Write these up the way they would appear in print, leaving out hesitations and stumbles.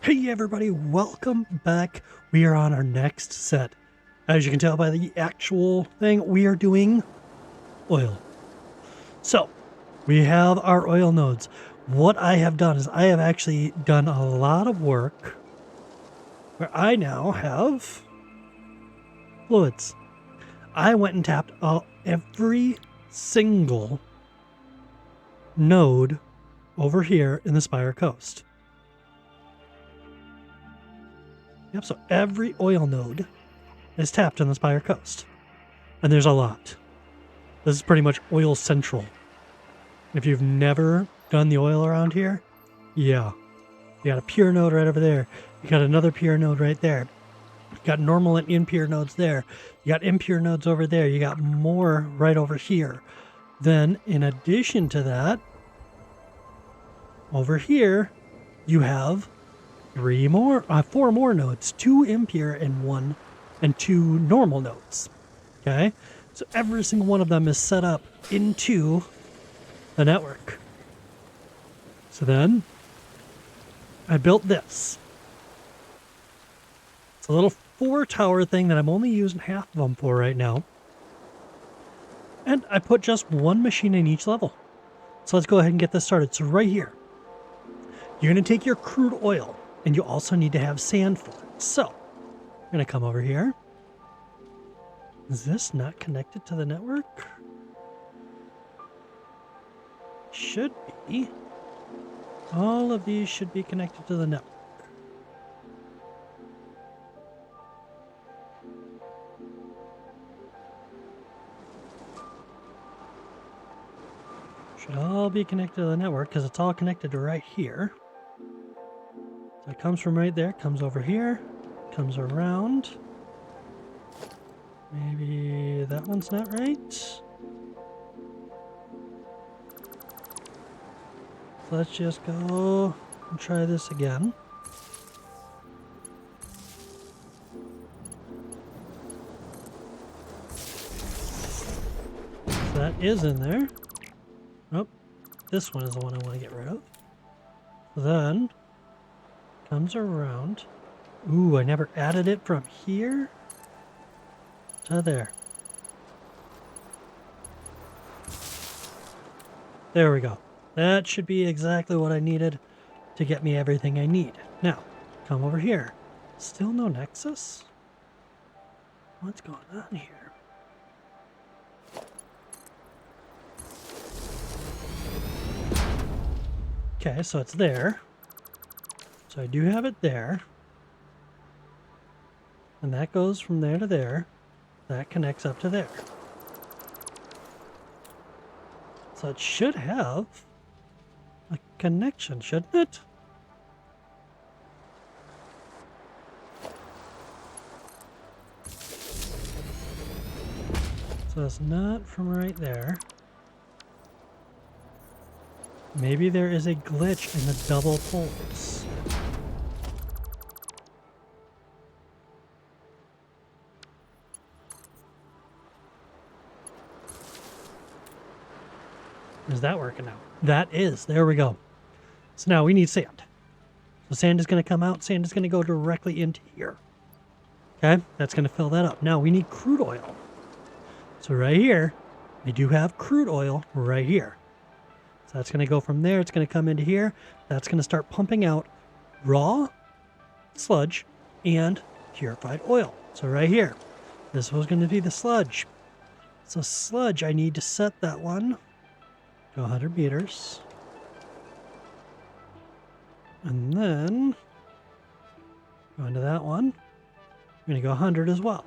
Hey everybody, welcome back. We are on our next set. As you can tell by the actual thing, we are doing oil. So, we have our oil nodes. What I have done is I have actually done a lot of work where I now have fluids. I went and tapped every single node over here in the Spire Coast. Yep, so every oil node is tapped on the Spire Coast. And there's a lot. This is pretty much oil central. If you've never done the oil around here, yeah. You got a pure node right over there. You got another pure node right there. You got normal and impure nodes there. You got impure nodes over there. You got more right over here. Then, in addition to that, over here, you have four more nodes, 2 impure and 2 normal nodes. Okay, so every single one of them is set up into the network. So then I built this. It's a little 4-tower thing that I'm only using half of them for right now. And I put just one machine in each level. So let's go ahead and get this started. So right here, you're going to take your crude oil, and you also need to have sand for it. So I'm going to come over here. Is this not connected to the network? Should be. All of these should be connected to the network. Should all be connected to the network because it's all connected to right here. So it comes from right there, comes over here, comes around. Maybe that one's not right. So let's just go and try this again. So that is in there. Oh, this one is the one I want to get rid of. Then comes around. Ooh, I never added it from here to there. There we go. That should be exactly what I needed to get me everything I need. Now, come over here. Still no nexus? What's going on here? Okay, so it's there. So I do have it there. And that goes from there to there. That connects up to there. So it should have a connection, shouldn't it? So it's not from right there. Maybe there is a glitch in the double poles. Is that working out? That is. There we go. So now we need sand. So sand is going to come out. Sand is going to go directly into here. Okay? That's going to fill that up. Now we need crude oil. So right here, we do have crude oil right here. So that's going to go from there. It's going to come into here. That's going to start pumping out raw sludge and purified oil. So right here, this was going to be the sludge. So sludge, I need to set that one to 100 meters. And then go into that one. I'm going to go 100 as well.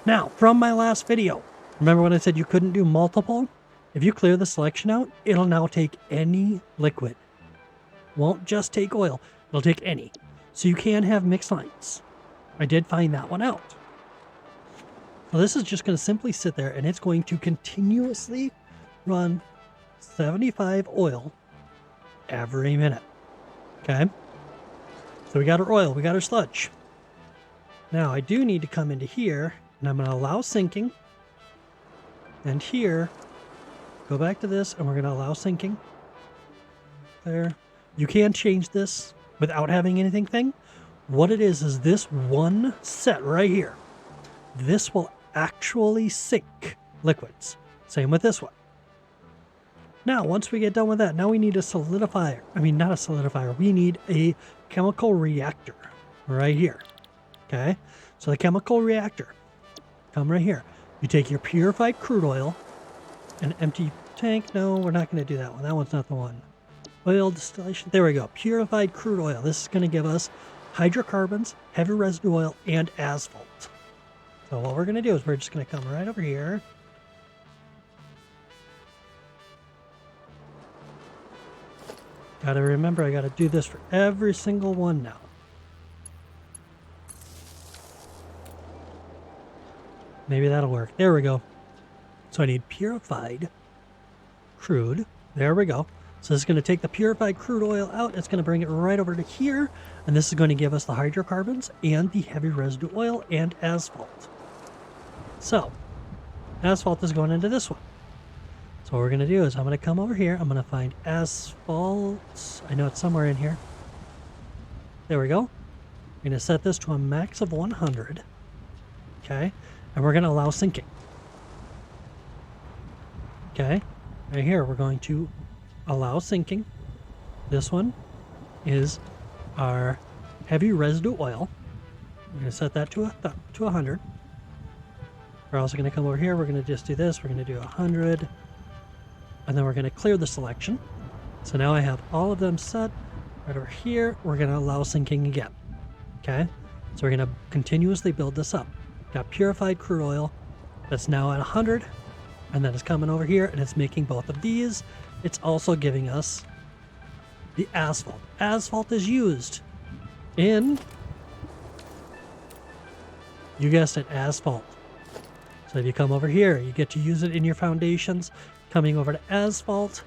Now, from my last video, remember when I said you couldn't do multiple? If you clear the selection out, it'll now take any liquid. Won't just take oil, it'll take any. So you can have mixed lines. I did find that one out. So this is just going to simply sit there and it's going to continuously run 75 oil every minute. Okay? So we got our oil, we got our sludge. Now I do need to come into here and I'm going to allow sinking. And here, go back to this and we're going to allow sinking. There. You can change this without having anything thing. What it is this one set right here. This will actually sink liquids. Same with this one. Now, once we get done with that, now we need a solidifier. I mean, not a solidifier. We need a chemical reactor right here. Okay? So the chemical reactor, come right here. You take your purified crude oil, an empty tank. No, we're not going to do that one. That one's not the one. Oil distillation. There we go. Purified crude oil. This is going to give us hydrocarbons, heavy residue oil, and asphalt. So what we're going to do is we're just going to come right over here. Gotta remember, I gotta do this for every single one now. Maybe that'll work. There we go. So I need purified crude. There we go. So this is going to take the purified crude oil out. It's going to bring it right over to here. And this is going to give us the hydrocarbons and the heavy residue oil and asphalt. So asphalt is going into this one. So what we're going to do is I'm going to come over here. I'm going to find asphalt. I know it's somewhere in here. There we go. I'm going to set this to a max of 100. Okay. And we're going to allow sinking. Okay. Right here, we're going to allow sinking. This one is our heavy residue oil. We're going to set that to 100. We're also going to come over here. We're going to just do this. We're going to do 100. And then we're going to clear the selection. So now I have all of them set. Right over here, we're going to allow sinking again. Okay? So we're going to continuously build this up. Got purified crude oil that's now at 100. And then it's coming over here and it's making both of these. It's also giving us the asphalt. Asphalt is used in, you guessed it, asphalt. So if you come over here, you get to use it in your foundations. Coming over to asphalt,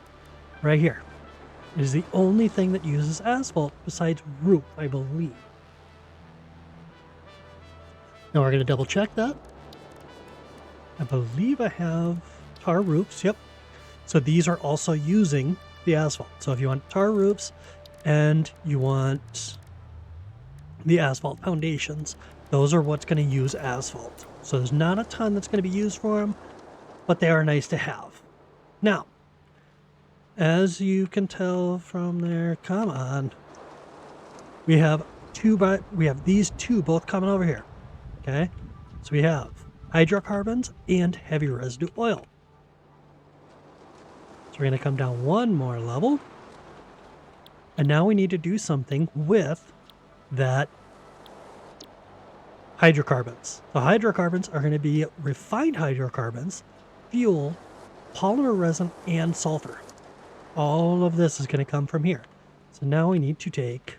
right here. It is the only thing that uses asphalt besides roof, I believe. Now we're going to double check that. I believe I have tar roofs, yep. So these are also using the asphalt. So if you want tar roofs and you want the asphalt foundations, those are what's going to use asphalt. So there's not a ton that's going to be used for them, but they are nice to have. Now, as you can tell from there, come on, we have these two both coming over here. Okay, so we have hydrocarbons and heavy residue oil. So we're going to come down one more level, and now we need to do something with that hydrocarbons. The hydrocarbons are going to be refined hydrocarbons, fuel, polymer resin, and sulfur. All of this is going to come from here. So now we need to take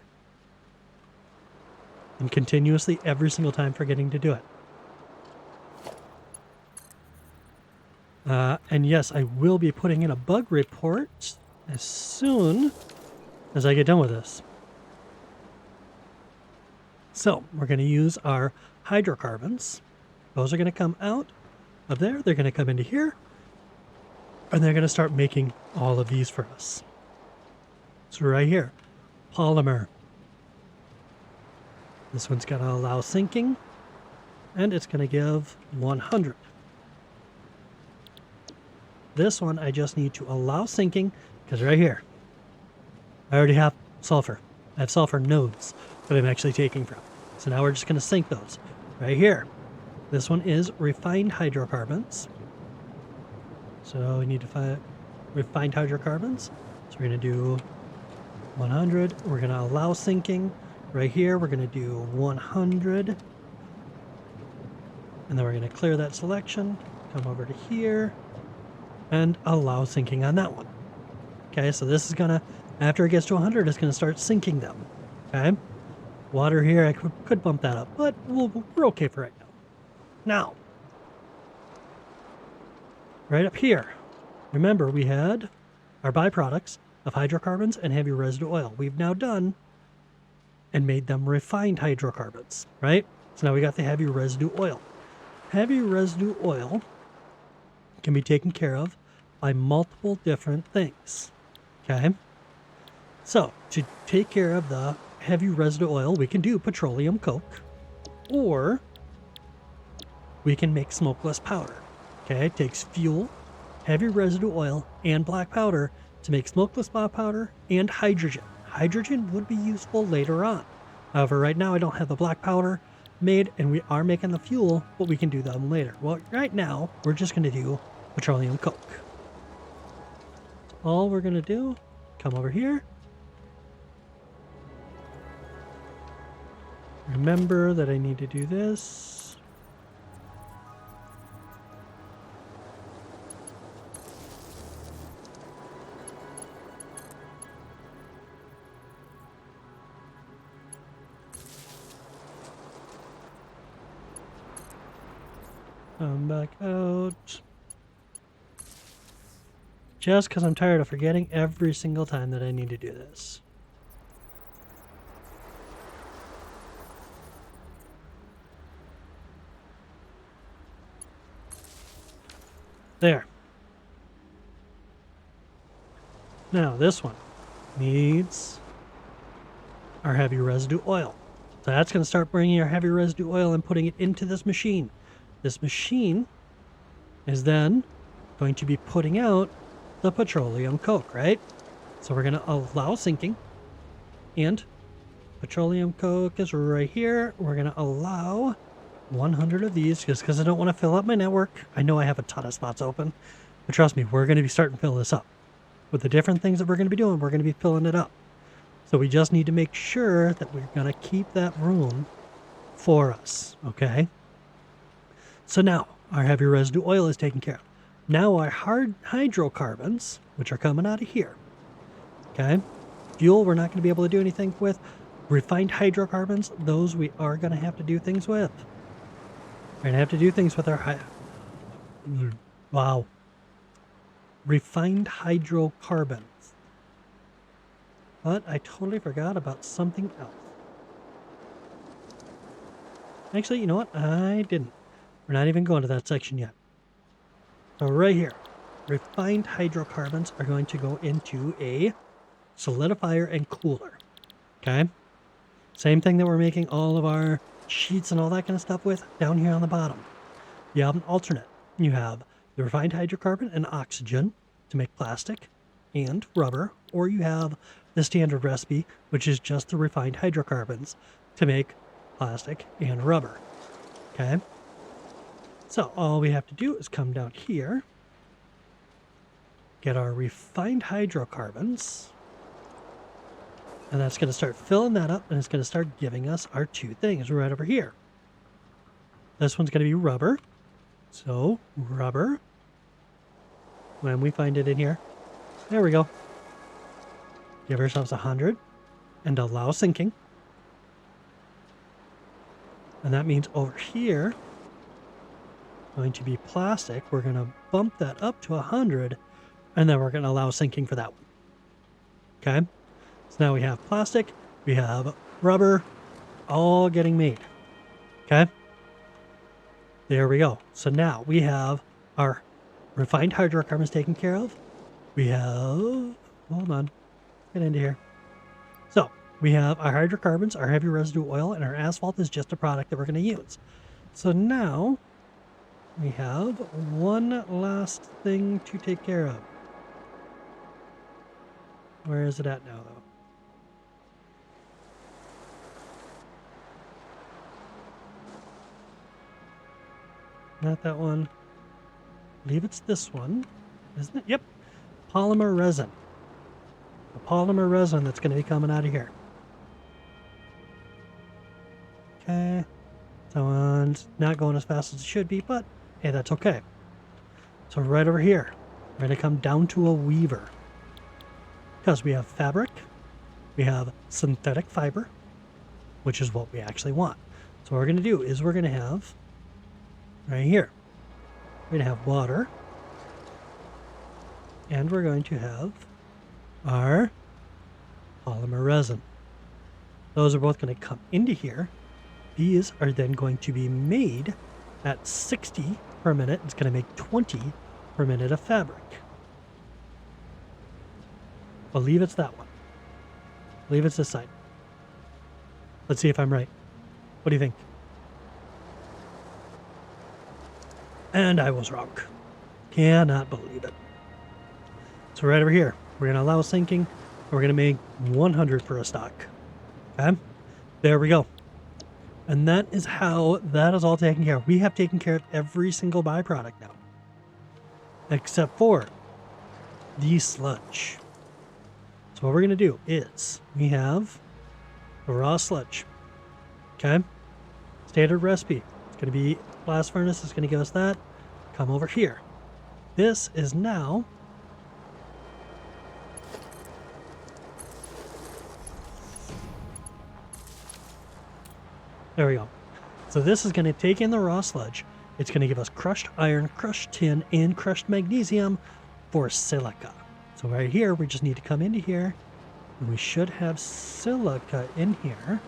and continuously every single time forgetting to do it. And yes, I will be putting in a bug report as soon as I get done with this. So we're going to use our hydrocarbons. Those are going to come out of there. They're going to come into here. And they're going to start making all of these for us. So right here, polymer. This one's going to allow sinking, and it's going to give 100. This one I just need to allow sinking, because right here, I already have sulfur. I have sulfur nodes that I'm actually taking from. So now we're just going to sink those. Right here, this one is refined hydrocarbons. So we need to find refined hydrocarbons. So we're going to do 100. We're going to allow sinking. Right here, we're going to do 100. And then we're going to clear that selection. Come over to here. And allow sinking on that one. Okay, so this is going to, after it gets to 100, it's going to start sinking them. Okay. Water here, I could bump that up. But we're okay for right now. Now. Right up here, remember we had our byproducts of hydrocarbons and heavy residue oil. We've now done and made them refined hydrocarbons, right? So now we got the heavy residue oil. Heavy residue oil can be taken care of by multiple different things, okay? So to take care of the heavy residue oil, we can do petroleum coke, or we can make smokeless powder. Okay, it takes fuel, heavy residue oil, and black powder to make smokeless powder and hydrogen. Hydrogen would be useful later on. However, right now I don't have the black powder made, and we are making the fuel, but we can do them later. Well, right now, we're just going to do petroleum coke. All we're going to do, come over here. Remember that I need to do this. Come back out. Just because I'm tired of forgetting every single time that I need to do this. There. Now this one needs our heavy residue oil. So that's going to start bringing our heavy residue oil and putting it into this machine. This machine is then going to be putting out the petroleum coke, right? So we're going to allow sinking, and petroleum coke is right here. We're going to allow 100 of these just because I don't want to fill up my network. I know I have a ton of spots open, but trust me, we're going to be starting to fill this up. With the different things that we're going to be doing, we're going to be filling it up. So we just need to make sure that we're going to keep that room for us, okay? So now our heavy residue oil is taken care of. Now our hard hydrocarbons, which are coming out of here, okay? Fuel, we're not going to be able to do anything with. Refined hydrocarbons, those we are going to have to do things with. We're going to have to do things with our refined hydrocarbons. But I totally forgot about something else. Actually, you know what? I didn't. We're not even going to that section yet. So right here, refined hydrocarbons are going to go into a solidifier and cooler. Okay? Same thing that we're making all of our sheets and all that kind of stuff with down here on the bottom. You have an alternate. You have the refined hydrocarbon and oxygen to make plastic and rubber, or you have the standard recipe, which is just the refined hydrocarbons to make plastic and rubber. Okay? So all we have to do is come down here, get our refined hydrocarbons, and that's going to start filling that up, and it's going to start giving us our two things right over here. This one's going to be rubber. So rubber, when we find it in here, there we go. Give ourselves 100 and allow sinking. And that means over here, going to be plastic. We're going to bump that up to 100, and then we're going to allow sinking for that one. Okay? So now we have plastic, we have rubber, all getting made. Okay? There we go. So now we have our refined hydrocarbons taken care of. We have, hold on, get into here. So we have our hydrocarbons, our heavy residue oil, and our asphalt is just a product that we're going to use. So now we have one last thing to take care of. Where is it at now, though? Not that one. I believe it's this one, isn't it? Yep. Polymer resin. The polymer resin that's going to be coming out of here. Okay. That one's not going as fast as it should be, but hey, that's okay. So right over here, we're going to come down to a weaver. Because we have fabric, we have synthetic fiber, which is what we actually want. So what we're going to do is we're going to have, right here, we're going to have water, and we're going to have our polymer resin. Those are both going to come into here. These are then going to be made at 60 per minute. It's going to make 20 per minute of fabric. Believe it's that one. Believe it's this side. Let's see if I'm right. What do you think? And I was wrong. Cannot believe it. So right over here, we're going to allow sinking, and we're going to make 100 for a stock. Okay? There we go. And that is how that is all taken care of. We have taken care of every single byproduct now. Except for the sludge. So what we're going to do is we have the raw sludge. Okay? Standard recipe. It's going to be blast furnace. It's going to give us that. Come over here. This is now there we go. So this is going to take in the raw sludge. It's going to give us crushed iron, crushed tin, and crushed magnesium for silica. So right here, we just need to come into here, and we should have silica in here.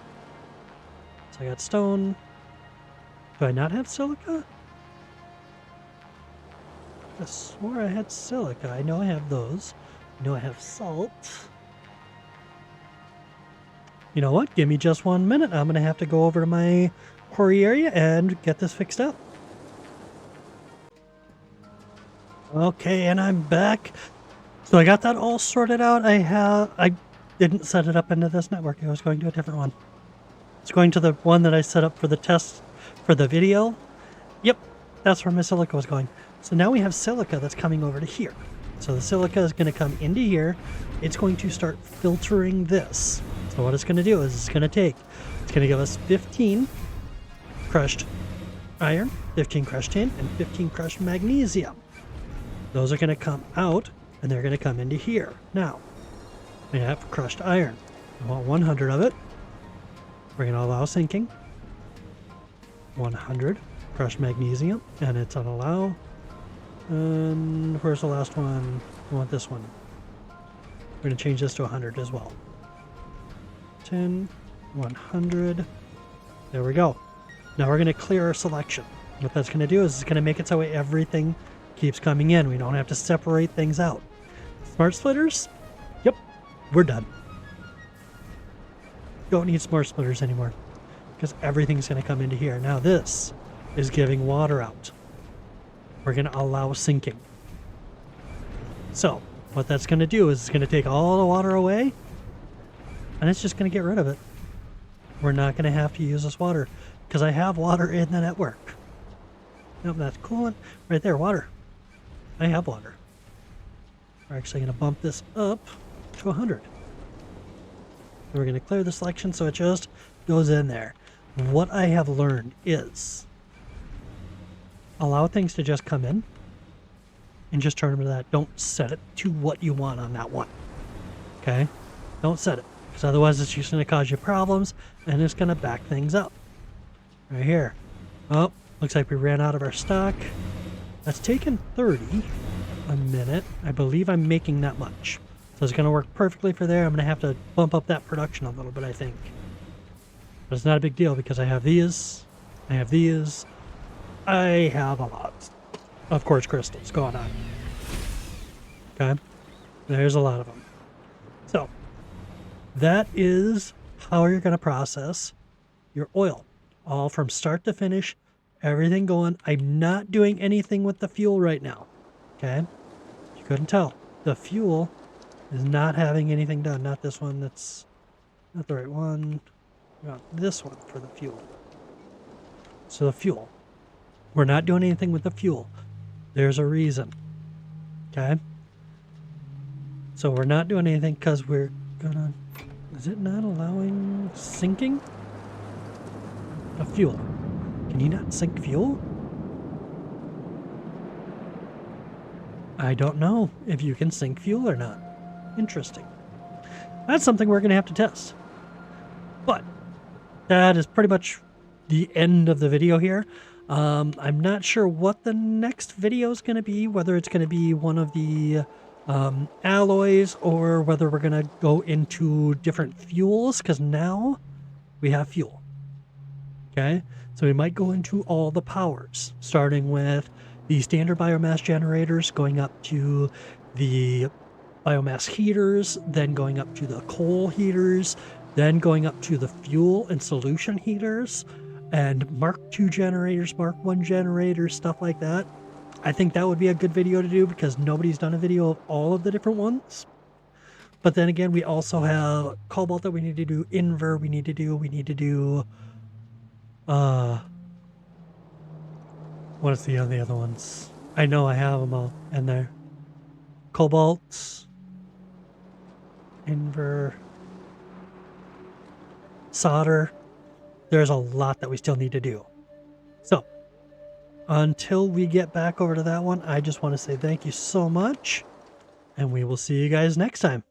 So I got stone. Do I not have silica? I swore I had silica. I know I have those. I know I have salt. You know what? Give me just 1 minute. I'm going to have to go over to my quarry area and get this fixed up. Okay, and I'm back. So I got that all sorted out. I didn't set it up into this network. I was going to a different one. It's going to the one that I set up for the test for the video. Yep, that's where my silica was going. So now we have silica that's coming over to here. So the silica is going to come into here. It's going to start filtering this. So what it's going to do is it's going to give us 15 crushed iron, 15 crushed tin, and 15 crushed magnesium. Those are going to come out, and they're going to come into here. Now, we have crushed iron. I want 100 of it. We're going to allow sinking. 100 crushed magnesium, and it's on allow. And where's the last one? I want this one. We're going to change this to 100 as well. 10, 100. There we go. Now we're going to clear our selection. What that's going to do is it's going to make it so everything keeps coming in. We don't have to separate things out. Smart splitters? Yep, we're done. Don't need smart splitters anymore because everything's going to come into here. Now this is giving water out. We're going to allow sinking. So what that's going to do is it's going to take all the water away, and it's just going to get rid of it. We're not going to have to use this water because I have water in the network. Nope, that's coolant. Right there, water. I have water. We're actually going to bump this up to 100. We're going to clear the selection so it just goes in there. What I have learned is allow things to just come in and just turn them to that. Don't set it to what you want on that one. Okay? Don't set it, because otherwise it's just going to cause you problems and it's going to back things up. Right here. Oh, looks like we ran out of our stock. That's taken 30 a minute. I believe I'm making that much. So it's going to work perfectly for there. I'm going to have to bump up that production a little bit, I think. But it's not a big deal because I have these. I have these. I have a lot of quartz crystals going on. Okay? There's a lot of them. So, that is how you're going to process your oil. All from start to finish. Everything going. I'm not doing anything with the fuel right now. Okay? You couldn't tell. The fuel is not having anything done. Not this one. That's not the right one. We got this one for the fuel. So the fuel. We're not doing anything with the fuel. There's a reason. Okay? So we're not doing anything because we're gonna... Is it not allowing sinking? A fuel. Can you not sink fuel? I don't know if you can sink fuel or not. Interesting. That's something we're going to have to test. But that is pretty much the end of the video here. I'm not sure what the next video is going to be, whether it's going to be one of the alloys or whether we're going to go into different fuels, because now we have fuel. Okay, so we might go into all the powers, starting with the standard biomass generators, going up to the biomass heaters, then going up to the coal heaters, Then going up to the fuel and solution heaters and Mark II generators, Mark I generators, stuff like that. I think that would be a good video to do because nobody's done a video of all of the different ones. But then again, we also have cobalt that we need to do, inver we need to do, what is the other ones? I know I have them all in there. Cobalt, inver, solder. There's a lot that we still need to do. So until we get back over to that one, I just want to say thank you so much, and we will see you guys next time.